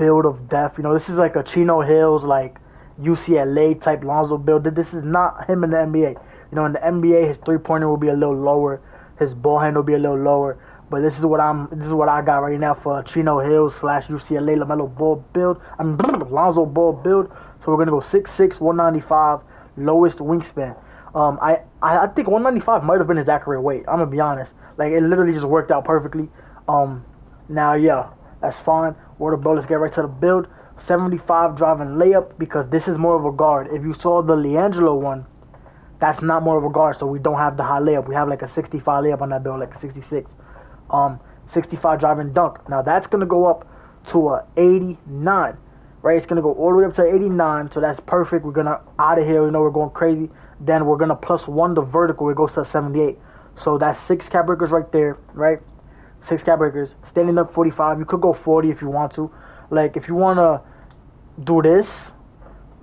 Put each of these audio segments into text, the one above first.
build of death. You know, this is like a Chino Hills, like UCLA type Lonzo build. This is not him in the NBA. You know, in the NBA, his 3-pointer will be a little lower, his ball handle will be a little lower. But this is what I got right now for Chino Hills / UCLA LaMelo Ball build. Lonzo Ball build. So we're gonna go 6'6", 195, lowest wingspan. I think 195 might have been his accurate weight. I'm gonna be honest. Like, it literally just worked out perfectly. Now yeah, that's fine. Word of bro, let's get right to the build. 75 driving layup, because this is more of a guard. If you saw the LiAngelo one, that's not more of a guard, so we don't have the high layup. We have like a 65 layup on that build, like a 66. 65 driving dunk. Now that's gonna go up to a 89, right? It's gonna go all the way up to 89, so that's perfect. We're gonna out of here. We know we're going crazy. Then we're gonna +1 the vertical. It goes to a 78. So that's 6 cap breakers right there, right? 6 cap breakers. Standing up 45. You could go 40 if you want to. Like, if you wanna do this,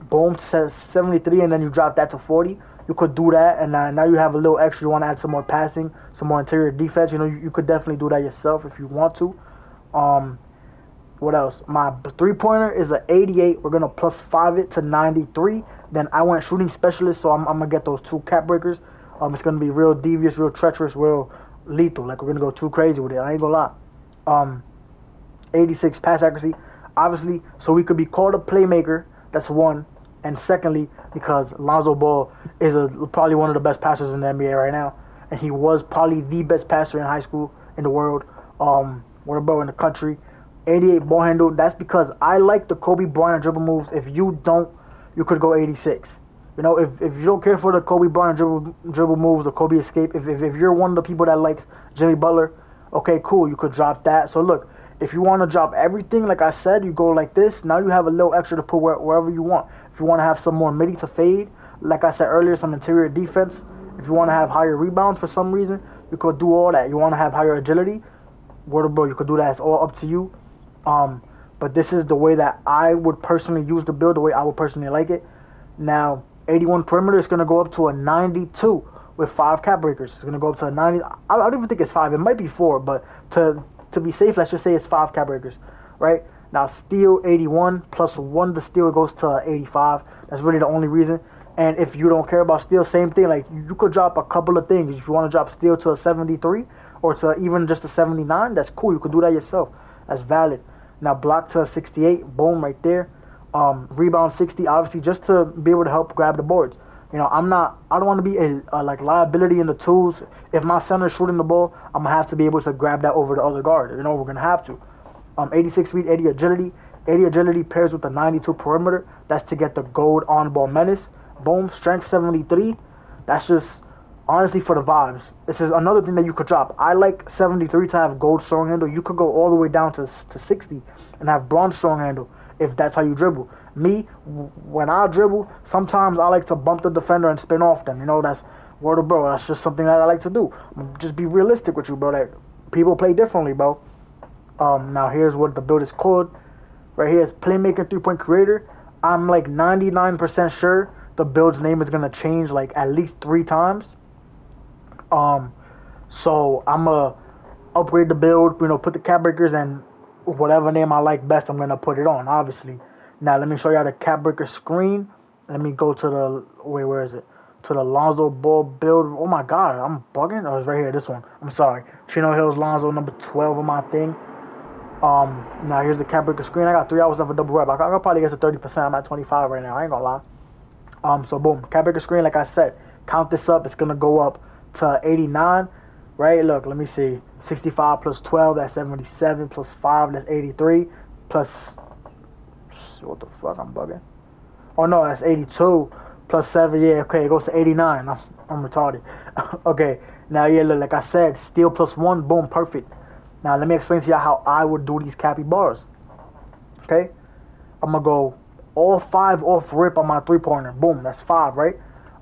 boom, 73, and then you drop that to 40. You could do that, and now you have a little extra. You want to add some more passing, some more interior defense. You know, you could definitely do that yourself if you want to. What else? My 3-pointer is an 88. We're going to +5 it to 93. Then I went shooting specialist, so I'm going to get those 2 cap breakers. It's going to be real devious, real treacherous, real lethal. Like, we're going to go too crazy with it. I ain't going to lie. 86 pass accuracy, obviously, so we could be called a playmaker. That's one. And secondly, because Lonzo Ball is probably one of the best passers in the NBA right now. And he was probably the best passer in high school, in the world, what about in the country. 88 ball handle. That's because I like the Kobe Bryant dribble moves. If you don't, you could go 86. You know, if you don't care for the Kobe Bryant dribble moves, the Kobe escape, if you're one of the people that likes Jimmy Butler, okay, cool, you could drop that. So look, if you want to drop everything, like I said, you go like this. Now you have a little extra to put wherever you want. If you want to have some more midi to fade, like I said earlier, some interior defense. If you want to have higher rebounds for some reason, you could do all that. You want to have higher agility, word bro, you could do that. It's all up to you. But this is the way that I would personally use the build, the way I would personally like it. Now, 81 perimeter is going to go up to a 92 with 5 cap breakers. It's going to go up to a 90. I don't even think it's 5. It might be 4, but to be safe, let's just say it's 5 cap breakers, right? Now, steal 81 +1 to steal, it goes to 85. That's really the only reason. And if you don't care about steal, same thing. Like, you could drop a couple of things. If you want to drop steal to a 73 or to even just a 79, that's cool. You could do that yourself. That's valid. Now, block to a 68. Boom, right there. Rebound 60, obviously, just to be able to help grab the boards. You know, I don't want to be a like liability in the twos. If my center is shooting the ball, I'm going to have to be able to grab that over the other guard. You know, we're going to have to. 86 speed, 80 agility. 80 agility pairs with the 92 perimeter. That's to get the gold on-ball menace. Boom, strength 73. That's just, honestly, for the vibes. This is another thing that you could drop. I like 73 to have gold strong handle. You could go all the way down to 60 and have bronze strong handle if that's how you dribble. Me, when I dribble, sometimes I like to bump the defender and spin off them. You know, that's word of bro. That's just something that I like to do. Just be realistic with you, bro. That people play differently, bro. Now here's what the build is called. Right here is Playmaking 3-point creator. I'm like 99% sure the build's name is gonna change like at least 3 times. So I'm gonna upgrade the build. You know, put the cap breakers and whatever name I like best, I'm gonna put it on. Obviously. Now let me show y'all the cap breaker screen. Let me go to the where is it? To the Lonzo Ball build. Oh my God, I'm bugging. Oh, it's right here. This one. I'm sorry. Chino Hills Lonzo number 12 on my thing. Now here's the cap breaker screen. I got 3 hours of a double rep. I could probably get to 30%. I'm at 25 right now. I ain't gonna lie. So boom, cap breaker screen. Like I said, count this up. It's gonna go up to 89. Right? Look, let me see. 65 plus 12, that's 77. Plus 5, that's 83. Plus, what the fuck? I'm bugging. Oh no, that's 82. Plus 7, yeah. Okay, it goes to 89. I'm retarded. Okay. Now yeah, look, like I said, steal +1. Boom, perfect. Now, let me explain to y'all how I would do these cappy bars. Okay? I'm going to go all 5 off rip on my 3-pointer. Boom, that's 5, right?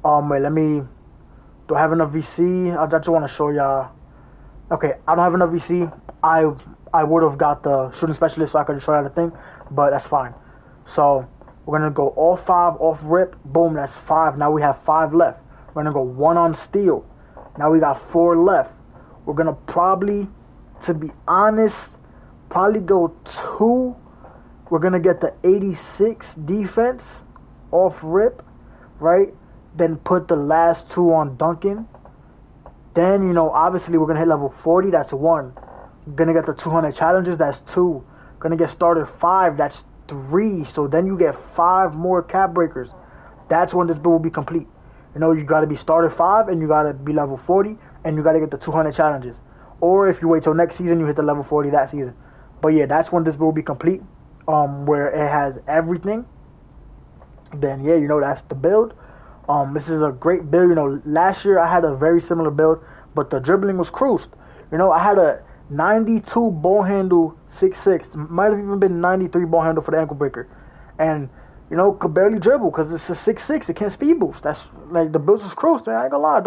Wait, let me... Do I have enough VC? I just want to show y'all. Okay, I don't have enough VC. I would have got the shooting specialist so I could show y'all the thing. But that's fine. So, we're going to go all 5 off rip. Boom, that's 5. Now we have 5 left. We're going to go 1 on steal. Now we got 4 left. We're going to probably... To be honest, probably go 2 We're going to get the 86 defense off rip, right? Then put the last 2 on Duncan. Then, you know, obviously we're going to hit level 40. That's 1. Going to get the 200 challenges. That's 2. Going to get started 5. That's 3. So then you get 5 more cap breakers. That's when this build will be complete. You know, you got to be started 5 and you got to be level 40 and you got to get the 200 challenges. Or if you wait till next season, you hit the level 40 that season. But yeah, that's when this build will be complete. Where it has everything. Then yeah, you know, that's the build. This is a great build. You know, last year I had a very similar build, but the dribbling was cruised. You know, I had a 92 ball handle 6'6". Might have even been 93 ball handle for the ankle breaker. And, you know, could barely dribble because it's a 6'6". It can't speed boost. That's like the build was cruised, man. I ain't gonna lie.